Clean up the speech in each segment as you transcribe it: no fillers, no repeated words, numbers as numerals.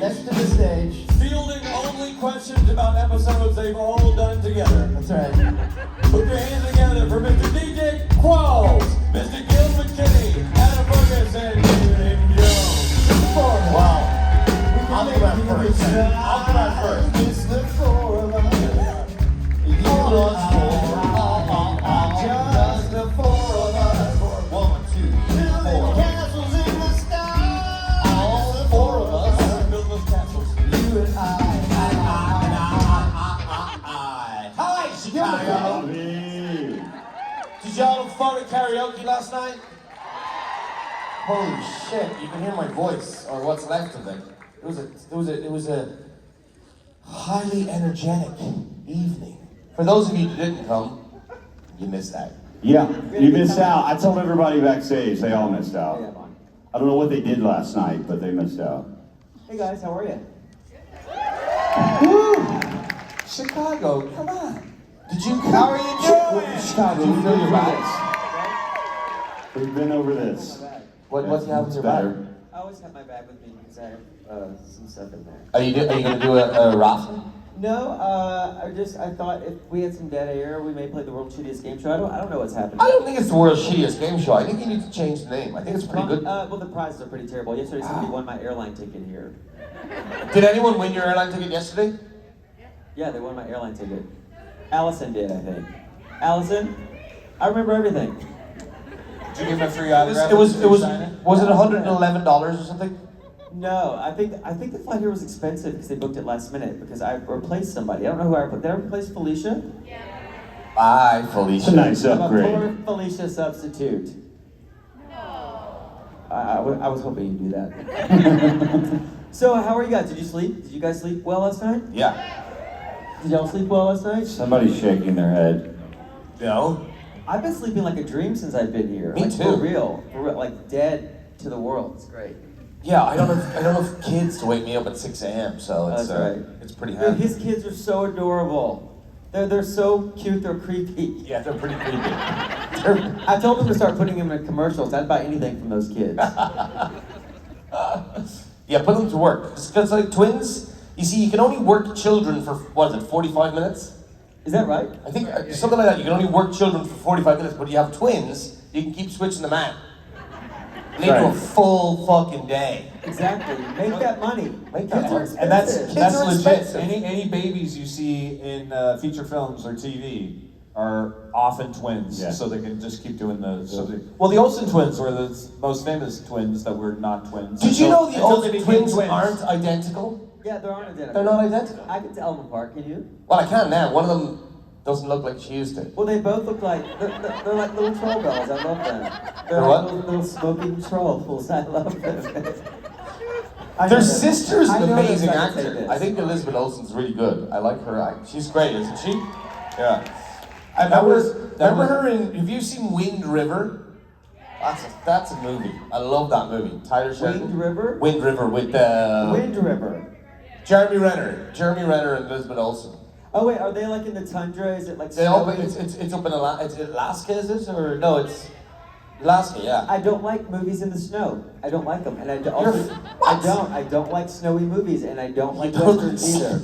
Next to the stage. Fielding only questions about episodes they've all done together. That's right. Put your hands together for Mr. DJ Qualls, Mr. Gil McKinney, Adam Fergus, and Haydn-Jones. Wow. I'll do that first. I'll do that first. It's the four of us. Just the four of us. 1, 2, 3, 4. Castles in the sky. All the four of us. Build those castles. You and I. Hi, Chicago. Did y'all have fun at karaoke last night? Holy shit! You can hear my voice, or what's left of it. It was a highly energetic evening. For those of you who didn't come, you missed out. Yeah, you missed out. I told everybody backstage, they all missed out. I don't know what they did last night, but they missed out. Hey guys, how are you? Woo! Chicago, come on. Did you? How are you doing? Chicago, did you feel your bags? We've been over this. What do you have in your bag? I always have my bag with me because I have some stuff in there. Are you gonna do a raffle? No, I thought if we had some dead air, we may play the world's shittiest game show. I don't know what's happening. I don't think it's the world's shittiest game show. I think you need to change the name. I think it's pretty good. Well, the prizes are pretty terrible. Yesterday somebody won my airline ticket here. Did anyone win your airline ticket yesterday? Yeah, they won my airline ticket. Allison did, I think. Allison, I remember everything. Did you give him a free autograph? Was it $111 or something? No, I think the flight here was expensive because they booked it last minute because I replaced somebody. I don't know who I replaced. Did I replace Felicia? Yeah. Bye, Felicia. It's a nice I'm a upgrade. poor Felicia substitute. I was hoping you'd do that. So, how are you guys? Did you sleep? Did you guys sleep well last night? Yeah. Did y'all sleep well last night? Somebody's shaking their head. No. I've been sleeping like a dream since I've been here. Me like, too. For real, like dead to the world. It's great. Yeah, I don't have kids to wake me up at 6 a.m. So it's That's right. It's pretty Dude, handy. his kids are so adorable. They're so cute. They're creepy. Yeah, they're pretty creepy. I told them to start putting them in commercials. I'd buy anything from those kids. Yeah, put them to work. Because like twins, you see, you can only work children for, 45 minutes? Is that right? I think something like that. You can only work children for 45 minutes, but you have twins, you can keep switching them out. And they do a full fucking day. Exactly. Make that money. Make that money. And that's legit. Expensive. Any babies you see in feature films or TV are often twins, Yeah. so they can just keep doing well, the Olsen twins were the most famous twins that were not twins. Did you know the until they Olsen became twins aren't identical? Yeah, they're identical. They're not identical. I can tell them apart. Can you? Well, I can now. One of them doesn't look like she used to. Well, they both look like they're like little troll dolls. I love them. They're like what? little smoking trolls. I love them. Their sister's I an know amazing this, I can say actor. this. I think Elizabeth Olsen's really good. I like her act. She's great, isn't she? Yeah. I That remember was- her in. Have you seen Wind River? That's a movie. I love that movie. Tyler Sheridan. Wind River? Wind River with Wind River. Jeremy Renner and Elizabeth Olsen. Oh wait, are they like in the tundra? Is it like They all, snowy? it's up in Alaska, is it? Or no, it's Alaska, yeah. I don't like movies in the snow. I don't like them, and I What? don't like snowy movies, and I don't like don't westerns either.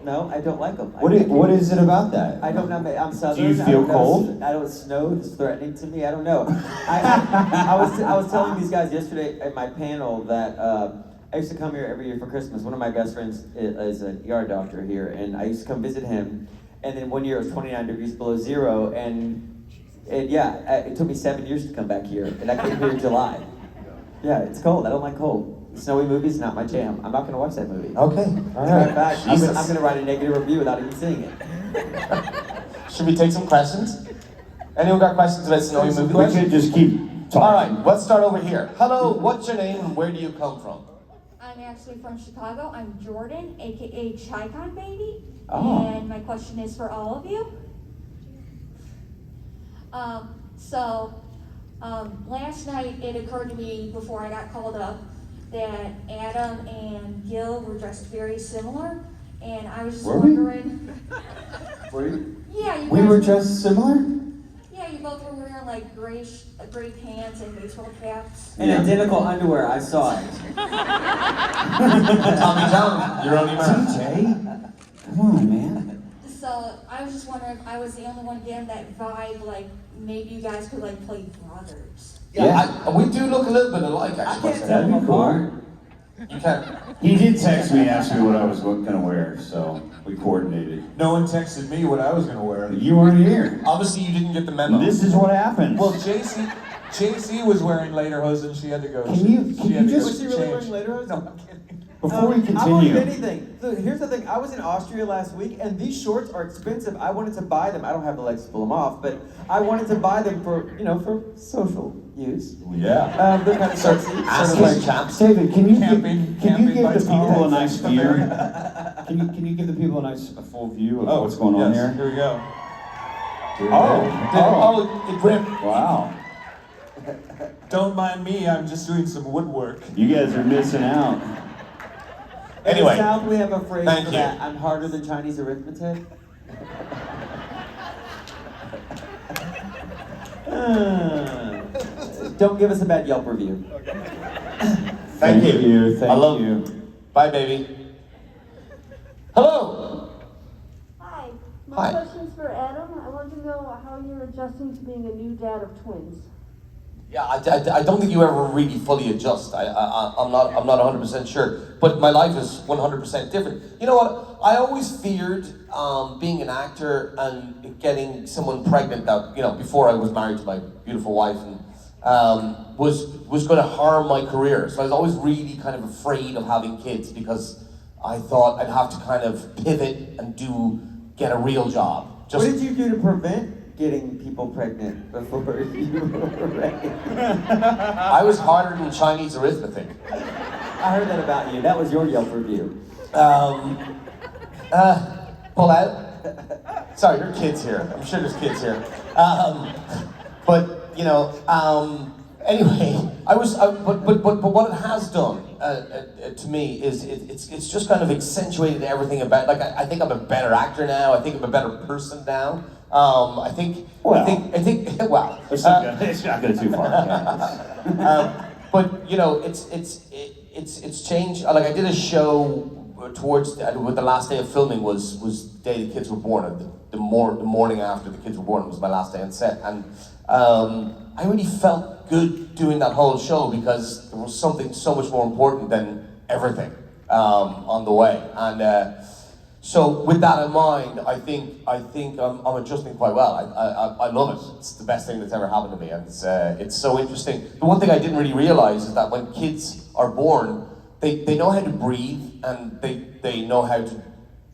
No, I don't like them. What is it about that? I don't know. I'm southern. Do you I feel don't know. cold? I don't snow. It's threatening to me. I don't know. I was telling these guys yesterday at my panel that I used to come here every year for Christmas. One of my best friends is a ER doctor here, and I used to come visit him. And then one year it was 29 degrees below zero, and it took me 7 years to come back here, and I came here in July. Yeah, it's cold. I don't like cold. Snowy movies, not my jam. I'm not going to watch that movie. Okay, all Matter right. of fact, I'm Jesus. going to write a negative review without even seeing it. Should we take some questions? Anyone got questions about snowy movies? We could just keep talking. All right, let's start over here. Hello, what's your name and where do you come from? I'm actually from Chicago. I'm Jordan, aka Chicon Baby. Oh. And my question is for all of you. Last night it occurred to me before I got called up that Adam and Gil were dressed very similar. And I was just Were we? wondering. Were you? Yeah, you We guys were dressed similar? Yeah, you both were wearing like gray pants and baseball caps. And identical underwear, I saw it. Tommy John, your only man. TJ, come on, man. So I was just wondering if I was the only one getting that vibe, like maybe you guys could like play brothers. Yeah, we do look a little bit alike, I actually. can't tell them That'd be cool. apart. You can't. He did text me, ask me what I was gonna wear, so we coordinated. No one texted me what I was gonna wear. You weren't here. Obviously, you didn't get the memo. This is what happened. Well, JC was wearing lederhosen. She had to go. Can you just- Was she really wearing lederhosen? No, I'm kidding. Before we I won't continue, do anything. Look, here's the thing. I was in Austria last week, and these shorts are expensive. I wanted to buy them. I don't have the legs to pull them off, but I wanted to buy them for for social use. Yeah. They're kind of sexy. Ass Sort of like like, chaps. David, can you Camping give by the people Tom. a nice view? Can you give the people a full view of what's going on yes, here? Here we go. Oh, it ripped. Wow. Don't mind me. I'm just doing some woodwork. You guys are missing out. in Anyway, the South, we have a phrase thank for you. that. I'm harder than Chinese arithmetic. Don't give us a bad Yelp review. Thank you. Thank I love you. Bye, baby. Hello. Hi, my Hi. question's for Adam. I want to know how you're adjusting to being a new dad of twins. Yeah, I don't think you ever really fully adjust. I'm not 100% sure, but my life is 100% different. You know what? I always feared being an actor and getting someone pregnant that before I was married to my beautiful wife and was going to harm my career. So I was always really kind of afraid of having kids because I thought I'd have to kind of pivot and get a real job. What did you do to prevent getting people pregnant before you were ready? I was harder than Chinese arithmetic. I heard that about you. That was your Yelp review. Pull out. Sorry, there are kids here. I'm sure there's kids here. Anyway, but what it has done to me is it's just kind of accentuated everything about. Like I think I'm a better actor now. I think I'm a better person now. I think. Well. Let's not go too far. But it's changed. Like I did a show with the last day of filming was the day the kids were born. The morning after the kids were born was my last day on set, and I really felt good doing that whole show because there was something so much more important than everything on the way. And so with that in mind, I think I'm adjusting quite well. I love it. It's the best thing that's ever happened to me, and it's so interesting. The one thing I didn't really realize is that when kids are born, they know how to breathe and they know how to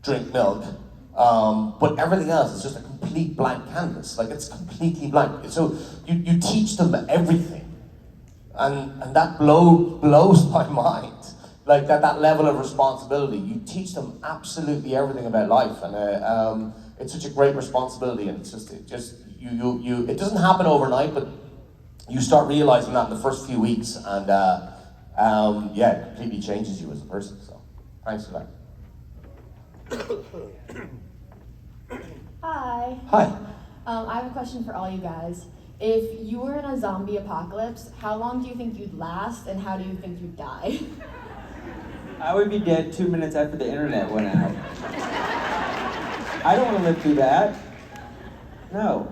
drink milk, but everything else is just a complete blank canvas. Like it's completely blank. So you teach them everything, and that blows my mind. Like that level of responsibility, you teach them absolutely everything about life, and it's such a great responsibility. And it doesn't happen overnight, but you start realizing that in the first few weeks, and it completely changes you as a person. So, thanks for that. Hi. Hi. I have a question for all you guys. If you were in a zombie apocalypse, how long do you think you'd last, and how do you think you'd die? I would be dead 2 minutes after the internet went out. I don't want to live through that. No,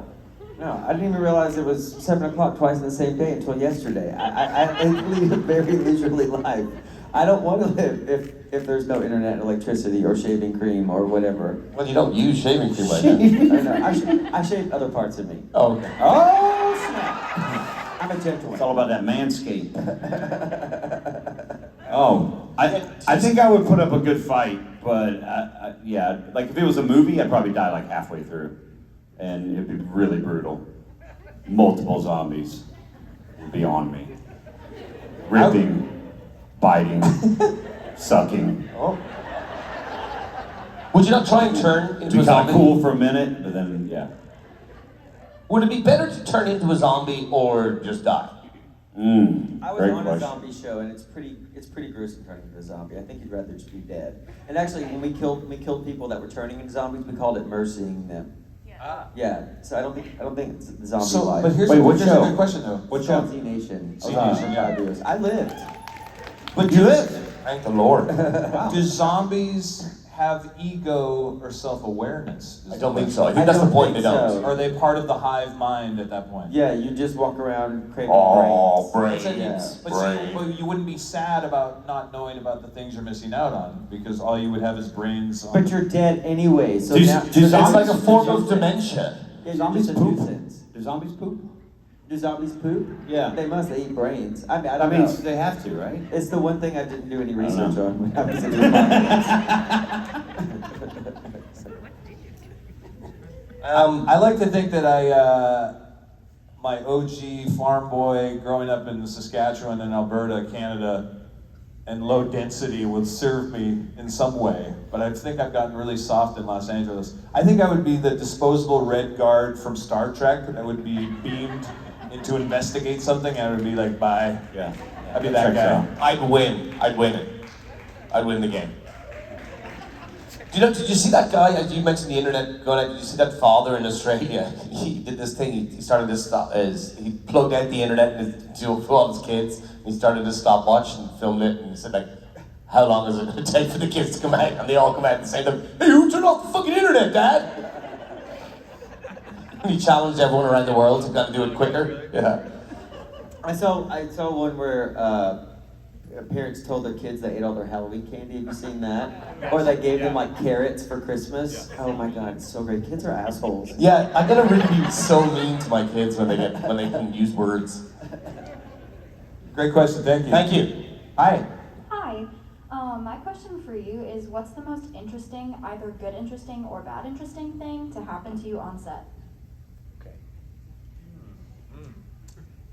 I didn't even realize it was 7 o'clock twice in the same day until yesterday. I lead a very leisurely life. I don't want to live if there's no internet, electricity, or shaving cream, or whatever. Well, you don't use shaving cream right now. I know. I shave other parts of me. Oh, okay. Oh, snap. I'm a gentleman. It's all about that manscape. I think I would put up a good fight, but like if it was a movie, I'd probably die like halfway through, and it'd be really brutal. Multiple zombies would be on me, ripping, biting, sucking. Oh. Would you not try and turn into It'd be a kind zombie? of cool for a minute, but then Would it be better to turn into a zombie or just die? I was Great on a question. zombie show, and it's pretty gruesome turning into a zombie. I think you'd rather just be dead. And actually, when we killed people that were turning into zombies, we called it mercying them. Yeah. Yeah, so I don't think it's the zombie So, life. but here's, Wait, what here's a show? good question though. What It's called show? Z Nation. Z Nation, yeah. 5 years. I lived. But You live? Thank the Lord. do zombies have ego or self-awareness? I don't think so. I think that's the point. They don't. Are they part of the hive mind at that point? Yeah, you just walk around craving Oh, brains. brains. Yeah. But see, well, you wouldn't be sad about not knowing about the things you're missing out on because all you would have is brains. On... But you're dead anyway, so Do- now do It's like zombies- a form of dementia. yeah, Zombies you're just a poop? nuisance. Do zombies poop? Do zombies poop? Yeah. They must. They eat brains. I mean, I I don't mean, know. they have to, right? It's the one thing I didn't do any don't research know. on when I was in this podcast. I like to think that my OG farm boy growing up in Saskatchewan and Alberta, Canada, and low density would serve me in some way. But I think I've gotten really soft in Los Angeles. I think I would be the disposable red guard from Star Trek that would be beamed in to investigate something. And I would be like, bye. Yeah. I'd be that guy. I'd win. I'd win it. I'd win the game. Did you see that guy, as you mentioned the internet going out, did you see that father in Australia? He did this thing, he started to stop, he plugged out the internet to all his kids, he started to stopwatch and filmed it, and he said like, how long is it going to take for the kids to come out? And they all come out and say to him, hey, who turned off the fucking internet, Dad? And he challenged everyone around the world to kind of do it quicker. Yeah. I saw one where parents told their kids they ate all their Halloween candy. Have you seen that? Or they gave them like carrots for Christmas. Oh my God, it's so great. Kids are assholes. Yeah, I'm gonna really be so mean to my kids when they can use words. Great question, thank you. Thank you. Hi. Hi. My question for you is, what's the most interesting, either good interesting or bad interesting thing to happen to you on set?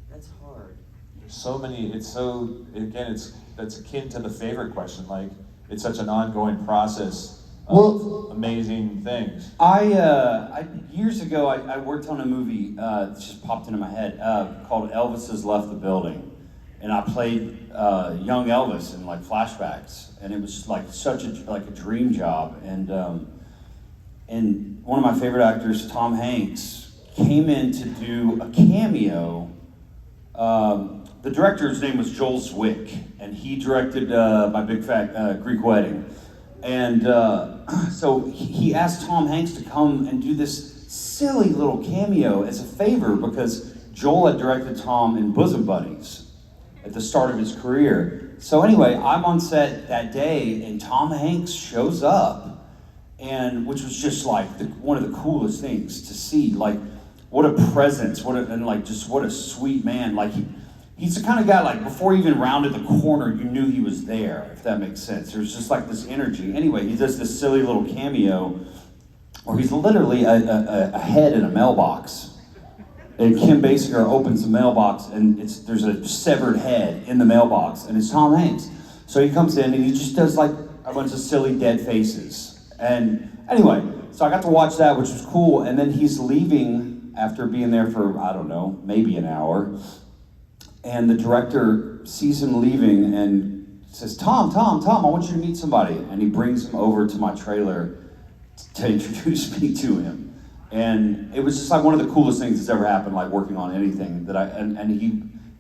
That's hard. There's so many, that's akin to the favorite question, like, it's such an ongoing process of Well- amazing things. I years ago I worked on a movie that just popped into my head called Elvis Has Left the Building, and I played young Elvis in like flashbacks, and it was like such a dream job. And one of my favorite actors, Tom Hanks, came in to do a cameo. The director's name was Joel Zwick, and he directed My Big Fat Greek Wedding. And so he asked Tom Hanks to come and do this silly little cameo as a favor because Joel had directed Tom in Bosom Buddies at the start of his career. So anyway, I'm on set that day, and Tom Hanks shows up, and which was just like one of the coolest things to see. Like, what a presence! What a sweet man! Like he's the kind of guy, like, before he even rounded the corner, you knew he was there, if that makes sense. There's just like this energy. Anyway, he does this silly little cameo where he's literally a head in a mailbox. And Kim Basinger opens the mailbox, and there's a severed head in the mailbox, and it's Tom Hanks. So he comes in, and he just does like a bunch of silly dead faces. And anyway, so I got to watch that, which was cool. And then he's leaving after being there for, I don't know, maybe an hour. And the director sees him leaving and says, Tom, I want you to meet somebody. And he brings him over to my trailer to introduce me to him. And it was just like one of the coolest things that's ever happened, like working on anything that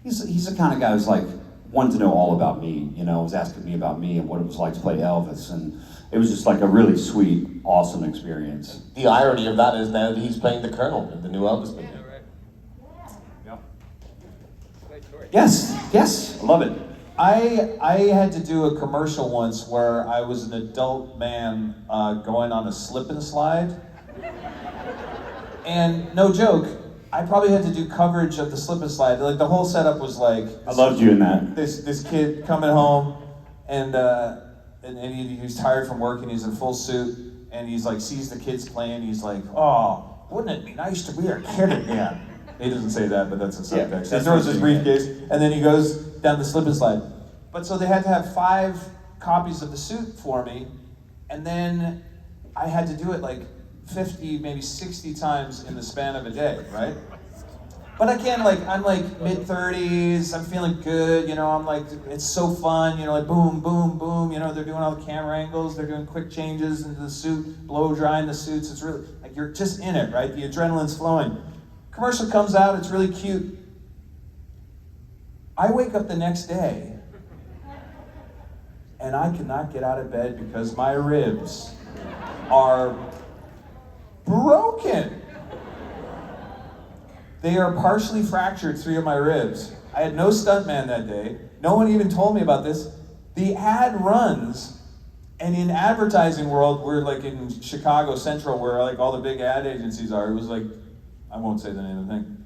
he's the kind of guy who's like wanted to know all about me, was asking me about me and what it was like to play Elvis. And it was just like a really sweet, awesome experience. The irony of that is now that he's playing the Colonel in the new Elvis movie. Yes, I love it. I had to do a commercial once where I was an adult man going on a slip and slide. And no joke, I probably had to do coverage of the slip and slide. Like the whole setup was like I loved you in that. This kid coming home and he's tired from work and he's in full suit and he's like sees the kids playing. He's like, oh, wouldn't it be nice to be a kid again? He doesn't say that, but that's in subtext. Yeah, He throws his briefcase and then he goes down the slip and slide. But so they had to have 5 copies of the suit for me, and then I had to do it like 50, maybe 60 times in the span of a day, right? But again, I'm like mid-30s, I'm feeling good, I'm like, it's so fun, like boom, boom, boom, they're doing all the camera angles, they're doing quick changes into the suit, blow drying the suits, it's really, you're just in it, right? The adrenaline's flowing. Commercial comes out, it's really cute. I wake up the next day and I cannot get out of bed because my ribs are broken. They are partially fractured, 3 of my ribs. I had no stuntman that day. No one even told me about this. The ad runs, and in advertising world, we're like in Chicago Central, where like all the big ad agencies are. It was like, I won't say the name of the thing.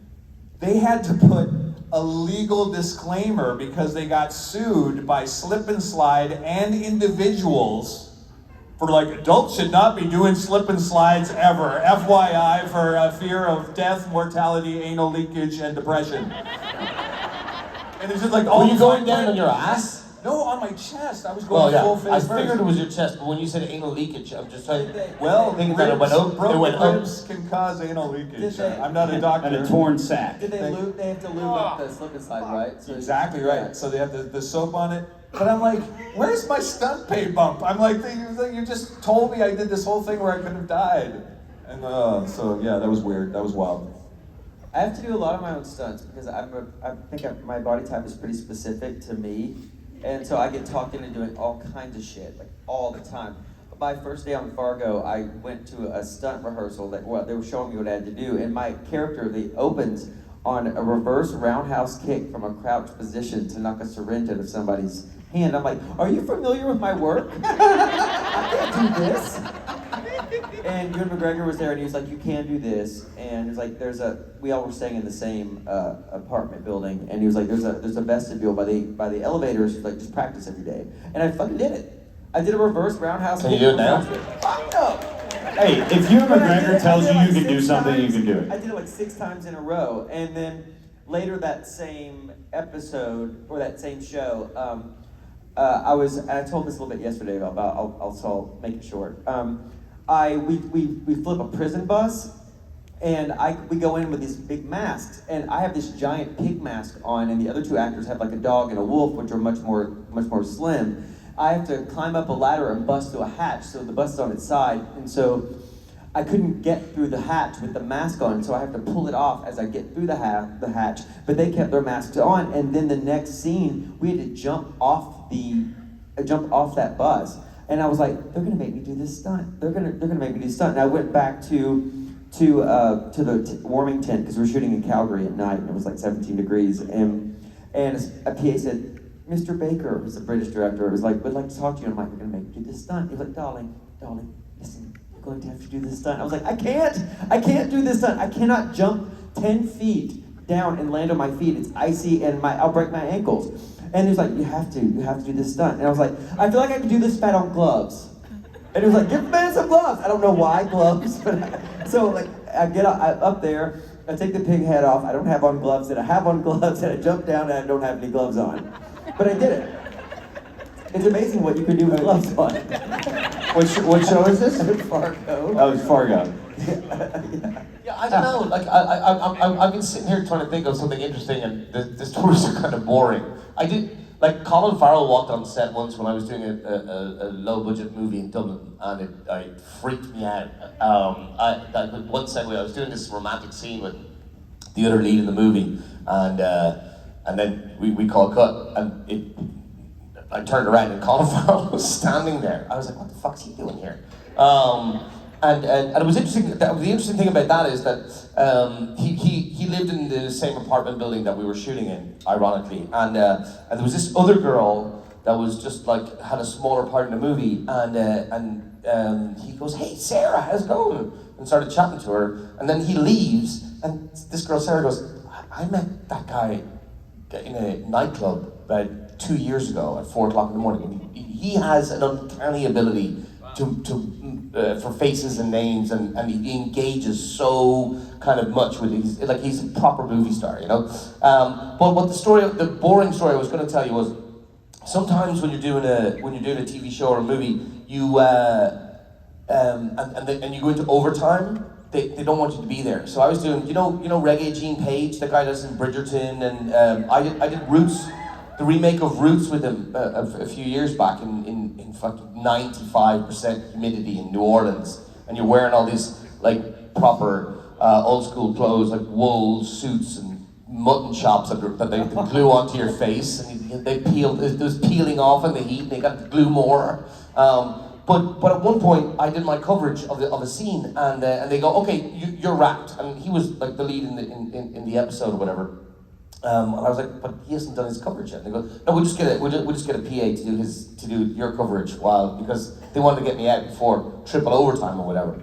They had to put a legal disclaimer because they got sued by Slip and Slide and individuals for like, adults should not be doing slip and slides ever. FYI, for fear of death, mortality, anal leakage, and depression. And it's just like, Were you going down on your ass? No, on my chest. I was going full face I first. figured it was your chest, but when you said anal leakage, I'm just trying to... Well, thinking that it went up. broken It went up. ribs can cause anal leakage. Did they- I'm not a doctor. And a torn sack. Did they lube? They have to lube up the slip and slide, right? So Exactly right. So they have the soap on it. But I'm like, where's my stunt pay bump? I'm like, you just told me I did this whole thing where I could have died. And so yeah, that was weird. That was wild. I have to do a lot of my own stunts because I think my body type is pretty specific to me, and so I get talked into doing all kinds of shit like all the time. But my first day on Fargo, I went to a stunt rehearsal that they were showing me what I had to do, and my character opens on a reverse roundhouse kick from a crouched position to knock a syringe out of somebody's hand. I'm like, are you familiar with my work? I can't do this. And Ewan McGregor was there, and he was like, you can do this. And he was like, we all were staying in the same apartment building, and he was like, there's a vestibule by the elevators. He's like, just practice every day. And I fucking did it. I did a reverse roundhouse. Can you do it now? Fuck no. Hey, if Ewan McGregor tells you like you can do 6 something, you times. can do it. I did it like 6 times in a row, and then later that same episode or that same show, I told this a little bit yesterday about I'll make it short. We flip a prison bus, and we go in with these big masks, and I have this giant pig mask on, and the other 2 actors have like a dog and a wolf, which are much more slim. I have to climb up a ladder and bust through a hatch, so the bus is on its side, and so I couldn't get through the hatch with the mask on, so I have to pull it off as I get through the hatch, but they kept their masks on, and then the next scene, we had to jump off that bus. And I was like, they're gonna make me do this stunt. They're gonna make me do this stunt. And I went back to the warming tent because we were shooting in Calgary at night, and it was like 17 degrees. And a PA said, Mr. Baker, who's a British director, was like, we'd like to talk to you. And I'm like, we're gonna make you do this stunt. He was like, darling, listen, you're going to have to do this stunt. I was like, I can't do this stunt. I cannot jump 10 feet down and land on my feet. It's icy, and I'll break my ankles. And he was like, you have to do this stunt. And I was like, I feel like I can do this spat on gloves. And he was like, give the man some gloves. I don't know why gloves, but so like I get up there, I take the pig head off, I don't have on gloves, and I have on gloves, and I jump down and I don't have any gloves on. But I did it. It's amazing what you can do with gloves on. What show is this? Fargo. Oh, it's Fargo. Yeah, I don't know. Like I've been sitting here trying to think of something interesting, and the stories are kind of boring. I did like Colin Farrell walked on set once when I was doing a low budget movie in Dublin, and it freaked me out. One segue, I was doing this romantic scene with the other lead in the movie, and then we called cut, and I turned around and Colin Farrell was standing there. I was like, what the fuck's he doing here? And it was interesting. The interesting thing about that is that he lived in the same apartment building that we were shooting in, ironically. And there was this other girl that was just like had a smaller part in the movie. And he goes, "Hey Sarah, how's it going?" And started chatting to her. And then he leaves, and this girl Sarah goes, "I met that guy in a nightclub about 2 years ago at 4 o'clock in the morning. And he has an uncanny ability for faces and names, and he engages so kind of much with he's a proper movie star, you know. But what the boring story I was going to tell you was, sometimes when you're doing a TV show or a movie, you and you go into overtime, they don't want you to be there. So I was doing, you know Reggae Gene Page, the guy that's in Bridgerton, and I did Roots. The remake of Roots with him a few years back in fucking 95% humidity in New Orleans, and you're wearing all these like proper old school clothes, like wool suits and mutton chops that they glue onto your face, and they peeled. It was peeling off in the heat, and they got to glue more. But at one point, I did my coverage of a scene, and they go, okay, you're wrapped, and he was like the lead in the episode or whatever. And I was like, but he hasn't done his coverage yet. And they go, no, we'll just get a PA to do your coverage because they wanted to get me out before triple overtime or whatever.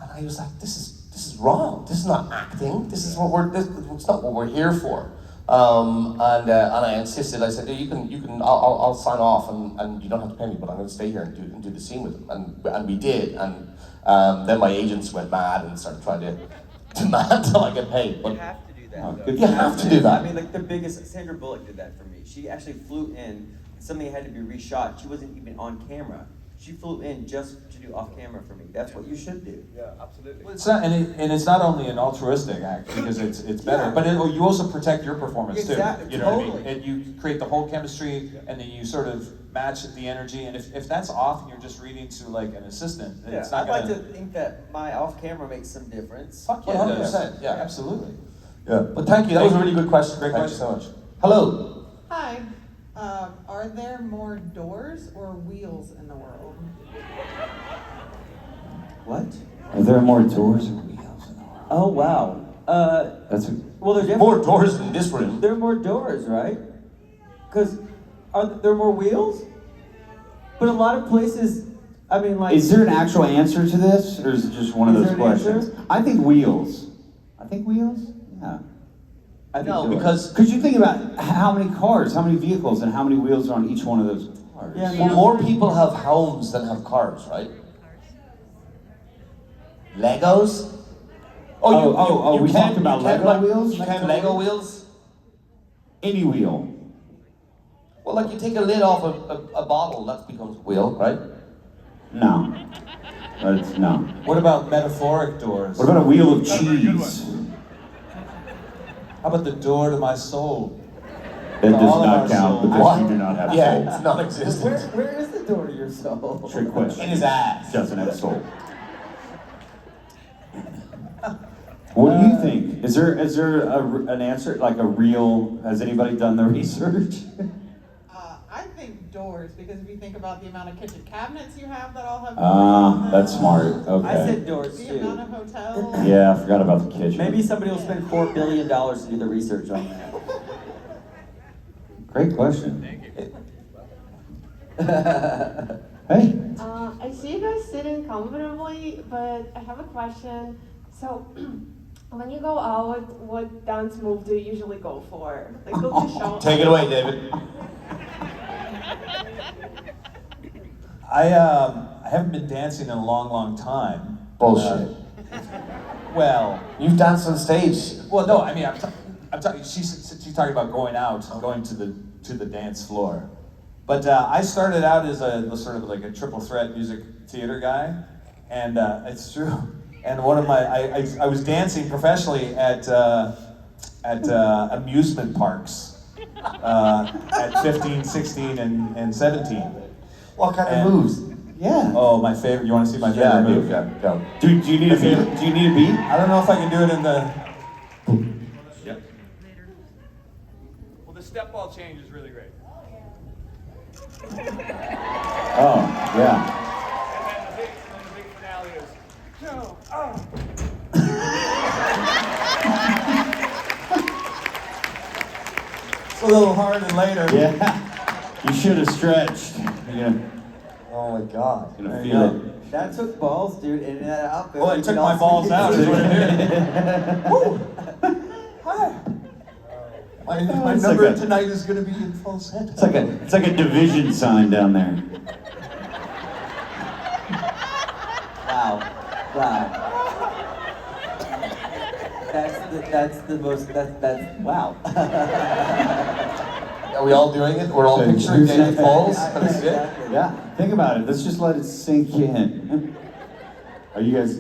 And I was like, this is wrong. This is not acting. This is it's not what we're here for. And I insisted. I said, you can. I'll sign off, and you don't have to pay me, but I'm going to stay here and do the scene with him. And we did. And then my agents went mad and started trying to demand till I get paid. But You have to do that. Oh, though. good you have to do that. I mean, like the biggest, Sandra Bullock did that for me. She actually flew in, something had to be reshot. She wasn't even on camera. She flew in just to do off camera for me. That's what you should do. Yeah, absolutely. Well, it's not, and it's not only an altruistic act because it's better, Yeah. but you also protect your performance Exactly, too. You know what I totally. mean? And you create the whole chemistry, and then you sort of match the energy. And if that's off, and you're just reading to like an assistant, it's not I'd like gonna. to think that my off camera makes some difference. Fuck yeah, it does. 100%, yeah. Absolutely. Yeah. But thank you. That was a really good question. Great Thank question. you so much. Hello. Hi. Are there more doors or wheels in the world? What? Are there more doors or wheels in the world? Oh wow. That's Well, there's definitely More doors in this room. there are more doors, right? Because are there more wheels? But a lot of places, I mean, like. Is there an actual answer to this, or is it just one of Is those there an questions? answer? I think wheels. I think wheels. Yeah. I think No, doors. because you think about how many cars, how many vehicles, and how many wheels are on each one of those cars. Yeah, well, more people have homes than have cars, right? Legos? We talked about Lego wheels? You count Lego wheels? Any wheel. Well, like you take a lid off a bottle, that becomes a wheel, right? No. No. What about metaphoric doors? What about a wheel of cheese? How about the door to my soul? That does All of not our count souls. because you do not have Yeah, soul. it's non-existent. Where is the door to your soul? Trick question. In his ass. Doesn't have soul. What do you think? Is there an answer, like a real? Has anybody done the research? I think doors, because if you think about the amount of kitchen cabinets you have that all have doors Ah, on them, that's smart. Okay. I said doors the amount too. of hotels. Yeah, I forgot about the kitchen. Maybe somebody will spend $4 billion to do the research on that. Great question. Hey. I see you guys sitting comfortably, but I have a question. So, when you go out, what dance move do you usually go for? Like, go to show. Take it away, David. I haven't been dancing in a long time. Bullshit. Well, You've danced on stage. well, no. I mean, I'm talking. She's talking about going out, going to the dance floor. But I started out as a sort of like a triple threat music theater guy, and it's true. And one of my I was dancing professionally at amusement parks at 15, 16, and 17. What kind And- of moves? Yeah. Oh, my favorite. You want to see my favorite Yeah, move? go. Do you need a beat? Do you need a beat? I don't know if I can do it in the. Yep. Well, the step ball change is really great. Oh, yeah. And then the big finale is, no, oh. It's a little hard and later. Yeah. You should have stretched. You're Oh my God. gonna There feel you it. That took balls, dude, in that outfit. Well, it took my balls out. Is what it did. Woo. Hi. My It's number like a- tonight is going to be in falsetto. It's like a division sign down there. Wow. That's the most, that's, wow. Are we all doing it? We're all So picturing who's David that? Falls? That's it. Exactly. Yeah. Think about it. Let's just let it sink in. Are you guys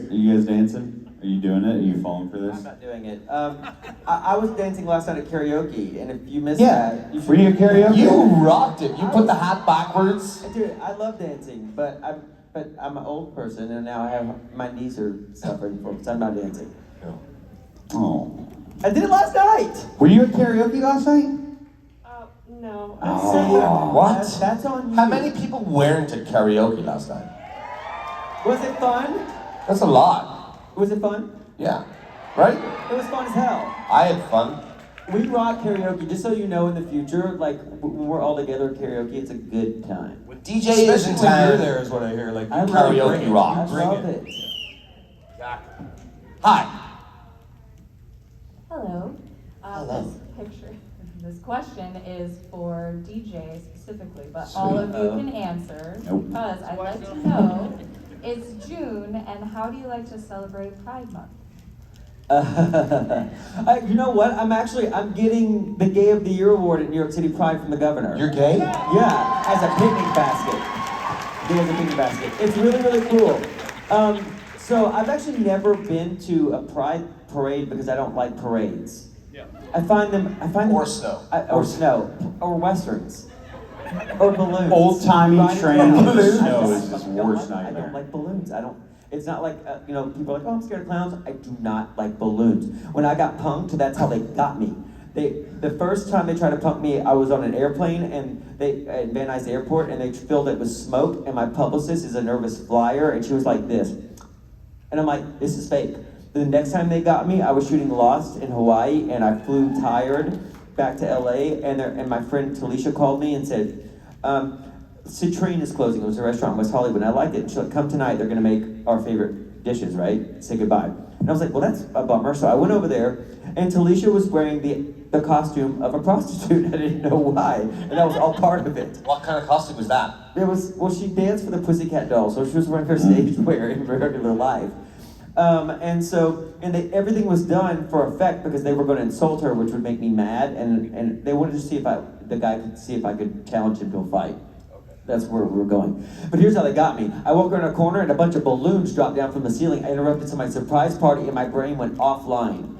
dancing? Are you doing it? Are you falling for I'm this? not doing it. I was dancing last night at karaoke, and if you missed Yeah. that, you should. Were you at karaoke? You rocked it. You put the hat backwards. Dude, I love dancing, but but I'm an old person, and now I have my knees are suffering from, so I'm not dancing. Oh. I did it last night. Were you at karaoke last night? No. Oh. What? That's on you. How many people weren't at karaoke last night? Was it fun? That's a lot. Was it fun? Yeah. Right? It was fun as hell. I had fun. We rock karaoke, just so you know in the future, like when we're all together at karaoke, it's a good time. When DJ is Especially in when you're town, there is what I hear. Like, I you love really karaoke bring it. rock. I You bring love it. it. Hi. Hello. Hello. This picture, this question is for DJ specifically, but all of you can answer. Nope. Because I'd like to know, it's June, and how do you like to celebrate Pride Month? You know what? I'm getting the Gay of the Year award at New York City Pride from the governor. You're gay? Yeah, as a picnic basket. Gay as a picnic basket. It's really, really cool. So I've actually never been to a Pride parade because I don't like parades. Yeah. I find them. Or snow. Or snow. Or westerns. Or balloons. Old-timey Riding train around. in the I snow don't- is his I don't worst like- I nightmare. don't like balloons. It's not like, people are like, oh, I'm scared of clowns. I do not like balloons. When I got punked, that's how they got me. The first time they tried to punk me, I was on an airplane and at Van Nuys Airport, and they filled it with smoke, and my publicist is a nervous flyer, and she was like this. And I'm like, this is fake. The next time they got me, I was shooting Lost in Hawaii, and I flew tired back to LA, and my friend Talisha called me and said, Citrine is closing. It was a restaurant in West Hollywood, and I liked it. And she's like, come tonight, they're gonna make our favorite dishes, right? Say goodbye. And I was like, well, that's a bummer. So I went over there, and Talisha was wearing the costume of a prostitute. I didn't know why, and that was all part of it. What kind of costume was that? She danced for the Pussycat Dolls, so she was wearing her stage wear in regular life. Everything was done for effect because they were going to insult her, which would make me mad, and they wanted to see if I could challenge him to a fight. That's where we were going. But here's how they got me. I walked around a corner and a bunch of balloons dropped down from the ceiling. I interrupted somebody's surprise party and my brain went offline.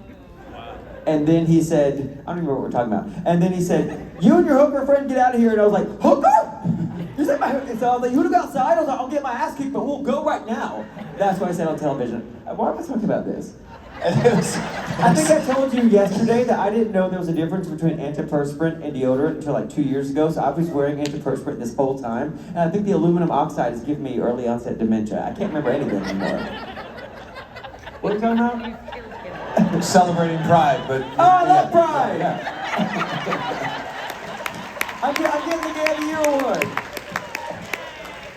And then he said, I don't even know what we're talking about. And then he said, you and your hooker friend get out of here. And I was like, hooker? You said my hooker? So I was like, you wanna go outside? I was like, I'll get my ass kicked, but we'll go right now. That's what I said on television. Why am I talking about this? I think I told you yesterday that I didn't know there was a difference between antiperspirant and deodorant until like 2 years ago, so I was wearing antiperspirant this whole time, and I think the aluminum oxide has given me early onset dementia. I can't remember anything anymore. What are you talking about? Celebrating Pride, but... Oh, I love Pride! Yeah. I'm getting the Gay of the Year award.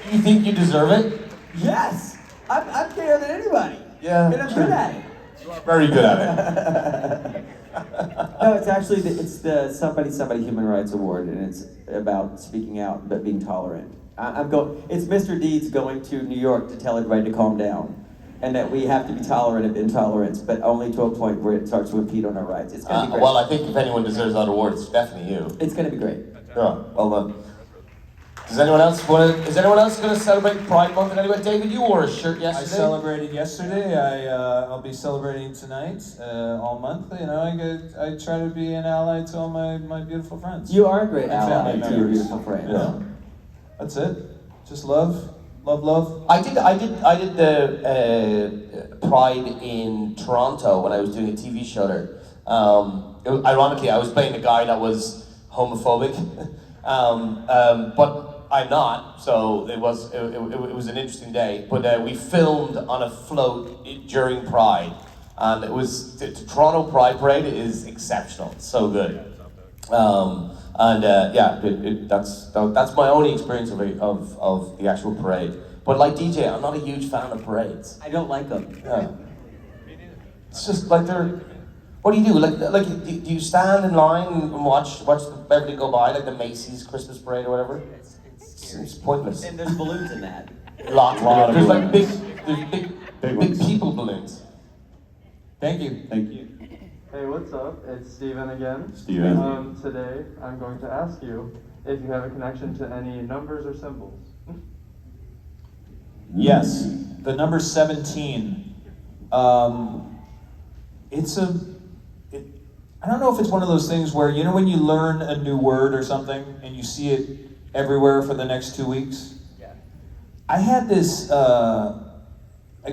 You think you deserve it? Yes! I'm gayer than anybody. Yeah. And I'm good at it. Very good at it. No, it's actually the Somebody Human Rights Award, and it's about speaking out but being tolerant. It's Mr. Deeds going to New York to tell everybody to calm down, and that we have to be tolerant of intolerance, but only to a point where it starts to impede on our rights. It's gonna be great. Well, I think if anyone deserves that award, it's definitely you. It's gonna be great. Yeah, well done. Is anyone else going to celebrate Pride Month in any way? David, you wore a shirt I yesterday. celebrated yesterday. I'll be celebrating tonight, all month. I try to be an ally to all my beautiful friends. You are a great And ally family to your members. beautiful friends. Yeah. That's it. Just love. I did the Pride in Toronto when I was doing a TV show there. Ironically, I was playing a guy that was homophobic, but I'm not. So it was an interesting day. But we filmed on a float during Pride, and it was the Toronto Pride Parade is exceptional. It's so good. That's my only experience of the actual parade. But like DJ, I'm not a huge fan of parades. I don't like them. Yeah. It's just like they're. What do you do? Like do you stand in line and watch everybody go by, like the Macy's Christmas parade or whatever? It's pointless. And there's balloons in that. Lots Lot of of balloons. There's Big big ones. people balloons. Thank you. Thank you. Hey, what's up? It's Steven again. Steven. Today, I'm going to ask you if you have a connection to any numbers or symbols. Yes, the number 17. I don't know if it's one of those things where, when you learn a new word or something and you see it everywhere for the next 2 weeks? Yeah. I had this, I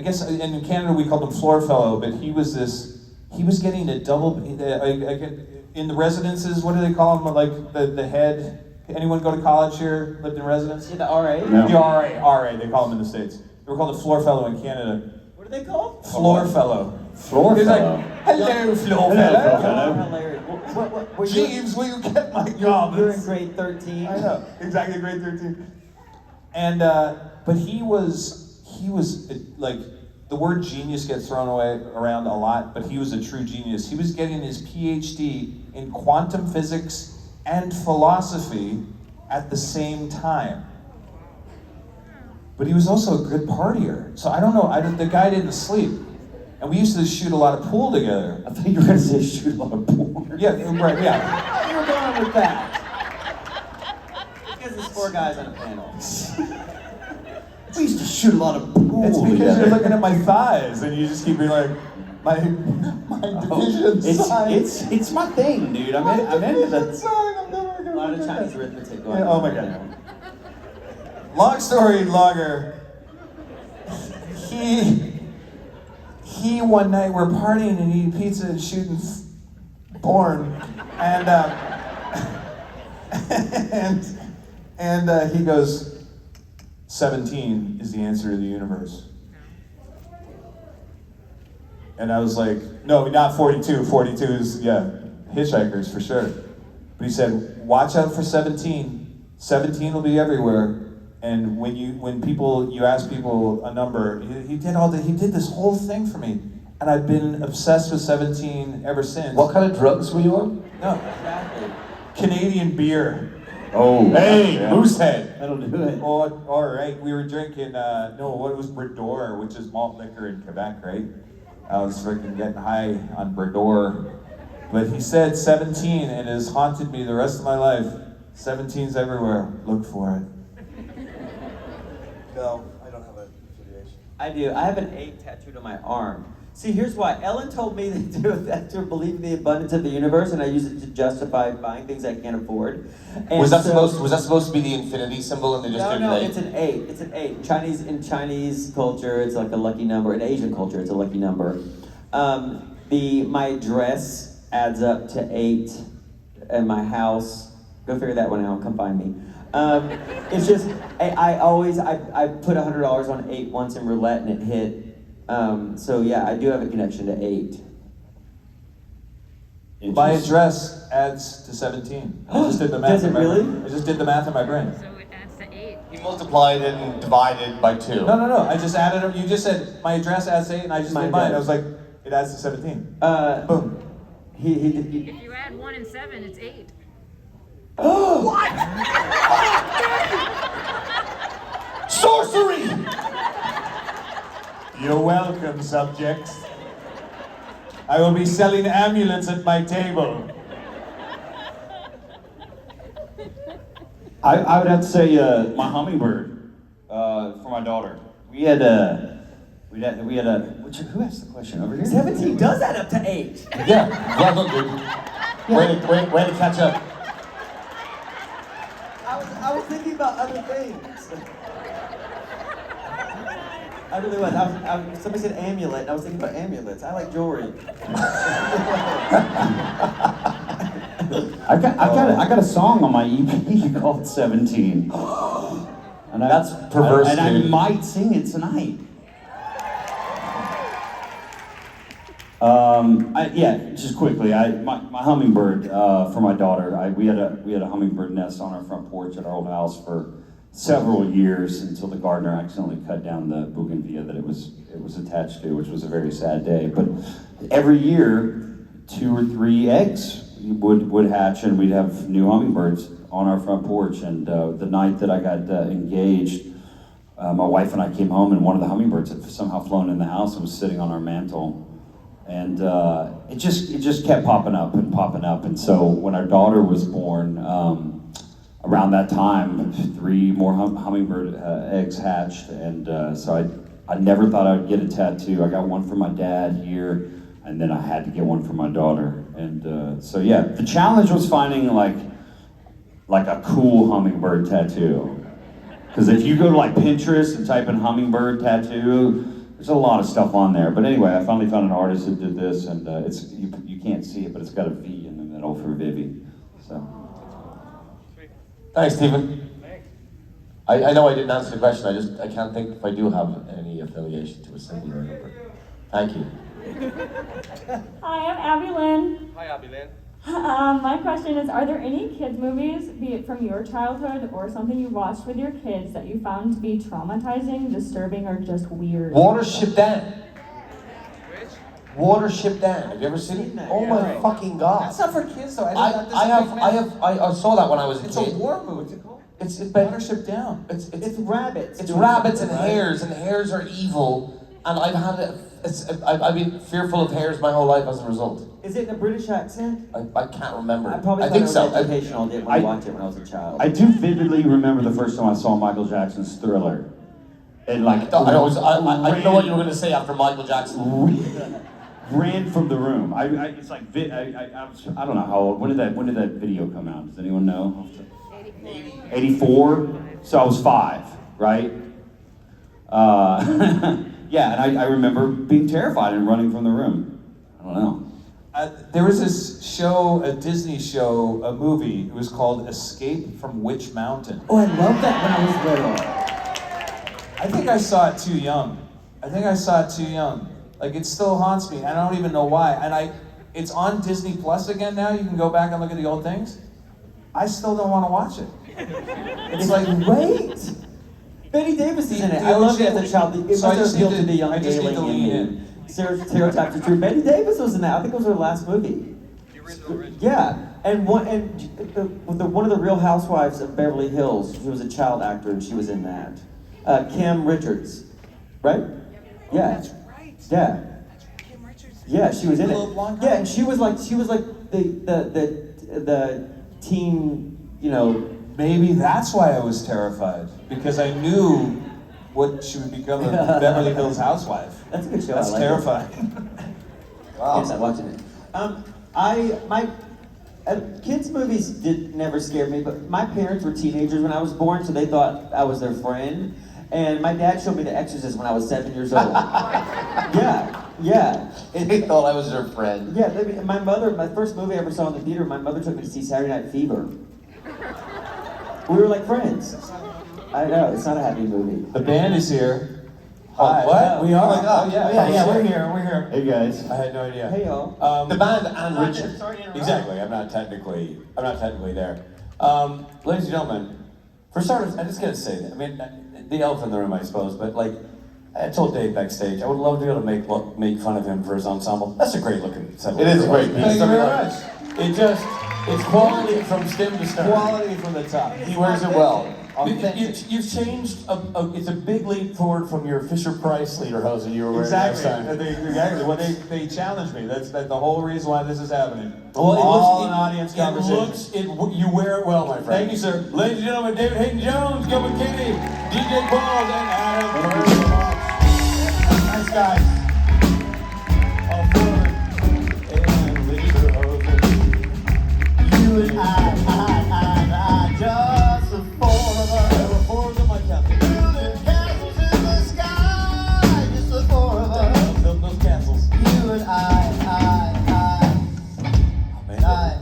guess in Canada we called him floor fellow, but he was getting a double, in the residences, what do they call them, like the head? Anyone go to college here, lived in residence? Yeah, the RA? No. The RA, they call them in the States. They were called a floor fellow in Canada. What are they called? Floor fellow. Floor He's fellow. like, hello, floor Hello, fellow. floor fellow. Oh, hilarious. Were you, Jeeves, will you get my job? you're in grade 13? I know, exactly, grade 13. And, but he was like, the word genius gets thrown around a lot, but he was a true genius. He was getting his PhD in quantum physics and philosophy at the same time. But he was also a good partier. So I don't know, the guy didn't sleep. And we used to shoot a lot of pool together. I thought you were going to say shoot a lot of porn. Yeah, right, yeah. You're going with that. Because there's 4 guys on a panel. We used to shoot a lot of pool It's because together. you're looking at my thighs and you just keep being like, my division sign. It's my thing, dude. I'm into that. A lot of Chinese arithmetic going Yeah, on. oh my right God. now. Long story longer. He one night we're partying and eating pizza and shooting porn, and and he goes, 17 is the answer to the universe. And I was like, no, not 42. 42 is, yeah, hitchhikers for sure. But he said, watch out for 17. 17 will be everywhere. And when you ask people a number, he did this whole thing for me. And I've been obsessed with 17 ever since. What kind of drugs were you on? No, Exactly. Canadian beer. Oh, Hey, yeah. Moosehead. That'll do it. Oh, all right. We were drinking, what was Brador, which is malt liquor in Quebec, right? I was freaking getting high on Brador. But he said 17 and it has haunted me the rest of my life. 17's everywhere. Look for it. No, I don't have a affiliation. I do. I have an 8 tattooed on my arm. See, here's why. Ellen told me to do that to believe in the abundance of the universe, and I use it to justify buying things I can't afford. And Was that so- supposed to be the infinity symbol and they just did No, it? it's an 8. It's an 8. In Chinese culture, it's like a lucky number. In Asian culture, it's a lucky number. My address adds up to 8, and my house. Go figure that one out. Come find me. It's just I put $100 on 8 once in roulette and it hit. So yeah, I do have a connection to 8. My address adds to 17. I just did the math. Does it in my really? brain. I just did the math in my brain. So it adds to 8. He multiplied it and divided by 2. No. I just added them. You just said my address adds to 8, and I just Mine did mine. does. I was like, it adds to 17. Boom. He If you add 1 and 7, it's 8. Sorcery! You're welcome, subjects. I will be selling amulets at my table. I would have to say my hummingbird for my daughter. We had a. Who asked the question over here? 17 does add up to 8. Yeah, well done, dude. Way to catch up. I was thinking about other things. I really was. Somebody said amulet, and I was thinking about amulets. I like jewelry. I got a song on my EP called 17. And That's perverse, and I dude. might sing it tonight. Just quickly, my hummingbird for my daughter. We had a hummingbird nest on our front porch at our old house for several years until the gardener accidentally cut down the bougainvillea that it was attached to, which was a very sad day. But every year, 2 or 3 eggs would hatch, and we'd have new hummingbirds on our front porch. And the night that I got engaged, my wife and I came home, and one of the hummingbirds had somehow flown in the house and was sitting on our mantle. And it just kept popping up. And so when our daughter was born, around that time, 3 more hummingbird eggs hatched. And so I never thought I'd get a tattoo. I got one for my dad here, and then I had to get one for my daughter. And so yeah, the challenge was finding like a cool hummingbird tattoo. Because if you go to like Pinterest and type in hummingbird tattoo, there's a lot of stuff on there. But anyway, I finally found an artist that did this, and it's you can't see it, but it's got a V in the middle for Vivi. So. Thanks, Stephen. I know I didn't answer the question. I can't think if I do have any affiliation to a singular number. Thank you. Hi, I'm Abby Lynn. Hi, Abby Lynn. My question is, are there any kids movies, be it from your childhood or something you watched with your kids, that you found to be traumatizing, disturbing, or just weird? Watership Down. Watership Down. Have you ever seen it? Oh my fucking god! That's not for kids though. I saw that when I was a It's kid. a war movie. What's it called? It's Watership Down. It's rabbits. It's rabbits and hares are evil, and I've been fearful of hares my whole life as a result. Is it in a British accent? I can't remember. I probably I think so. Educational. I didn't watch it when I was a child. I do vividly remember the first time I saw Michael Jackson's Thriller. And like, I didn't know what you were going to say after Michael Jackson. Ran from the room. It's like, I don't know how old, when did that video come out? Does anyone know? 84? So I was 5, right? Yeah, and I remember being terrified and running from the room. I don't know. There was this show, a Disney show, a movie. It was called Escape from Witch Mountain. Oh, I loved that when I was little. I think I saw it too young. Like, it still haunts me. I don't even know why. And it's on Disney Plus again now. You can go back and look at the old things. I still don't want to watch it. It's like, wait. Betty Davis is in it. I loved it as a child. It must have appealed to the young I just need to lean in. Stereotypes are true. Betty Davis was in that. I think it was her last movie. The original. Yeah, and one of the Real Housewives of Beverly Hills. She was a child actor, and she was in that. Kim Richards, right? Yeah. That's right. Yeah. That's right. Kim Richards. Yeah, she was in Little it. blonde Yeah, girl. and she was like the teen, you know. Maybe that's why I was terrified, because I knew what she would become a Beverly Hills housewife. That's a good show. That's I like terrifying. Wow. Yes, I'm watching it. My kids' movies never scared me, but my parents were teenagers when I was born, so they thought I was their friend. And my dad showed me The Exorcist when I was 7 years old. Yeah. They thought I was their friend. Yeah, my first movie I ever saw in the theater, my mother took me to see Saturday Night Fever. We were like friends. I know, it's not a happy movie. The band is here. Hi. What? We are? Oh, Yeah, we're here. Hey guys. I had no idea. Hey y'all. The band and Richard. Exactly. I'm not technically there. Ladies and gentlemen, for starters, I just gotta say that. I mean, the elephant in the room, I suppose, but like, I told Dave backstage, I would love to be able to make fun of him for his ensemble. That's a great looking set. It is a great piece. Thank you very much. It's quality from stem to stern. Quality from the top. He wears it well. You've changed. It's a big leap forward from your Fisher Price lederhosen you were wearing last time. Exactly. Well, they challenged me. That's the whole reason why this is happening. Well, it all looks, an audience conversation. You wear it well, my friend. Thank you, sir. Ladies and gentlemen, David Haydn-Jones, Gil McKinney, DJ Qualls, and Adam Fergus. Nice guys. All four and lederhosen. You and I, just the four of us. There were four of them, I counted. Building castles in the sky, just the four of us. Build those castles. You and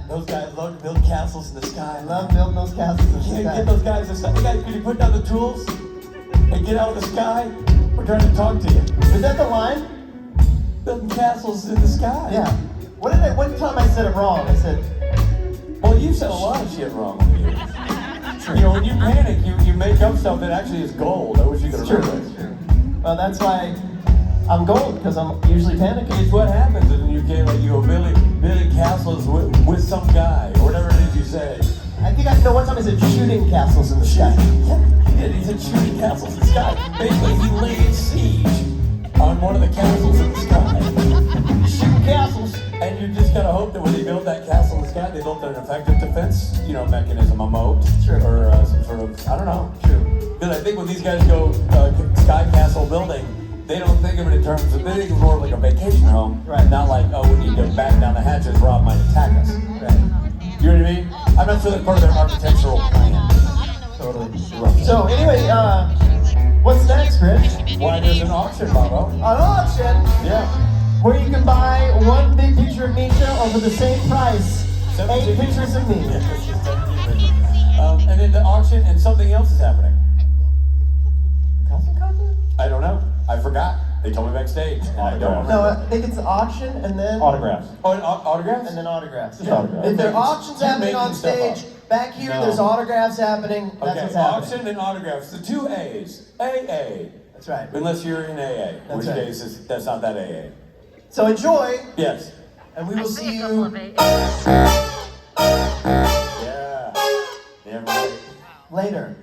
Those guys love to build castles in the sky. I love building those castles in the You sky. can't get those guys to stop. Can you put down the tools and get out of the sky? We're trying to talk to you. Is that the line? Building castles in the sky. Yeah. One time I said it wrong. I said, well, you said a lot of shit wrong with you. You know, when you panic, you make up stuff that actually is gold. I wish you could have heard it. well, that's why I'm gold, because I'm usually panicking. It's what happens in the UK, like you go building castles with some guy, or whatever it is you say. I think I know one time I said shooting castles in the sky. Yeah, he did. He said shooting castles in the sky. Basically, he laid siege on one of the castles in the sky. Shooting castles. And you just gotta hope that when they built that castle in the sky, they built an effective defense, mechanism, a moat, or some sort of, I don't know. True. Because I think when these guys go sky castle building, they don't think of it in terms of, they think of it more like a vacation home, right? Not like, oh, we need to batten down the hatches, Rob might attack us. Right. You know what I mean? I'm not sure that's part of their architectural plan. Totally. So anyway, what's next, Rich? Why, there's an auction, Bobo. An auction? Yeah. Where you can buy one big picture of Misha or for the same price, 8 pictures of me. And then the auction and something else is happening. I don't know. I forgot. They told me backstage. And I don't remember. No, I think it's the auction and then Autographs. Oh, and autographs? and then autographs. Just autographs. If there are auctions You're happening on making stuff stage, up. back here No. there's autographs happening. That's Okay, what's happening. auction and autographs. The 2 A's. AA. That's right. Unless you're in AA. In That's which right. case, that's not that AA. So enjoy, Yes. and we will see you Yeah. Damn right. later.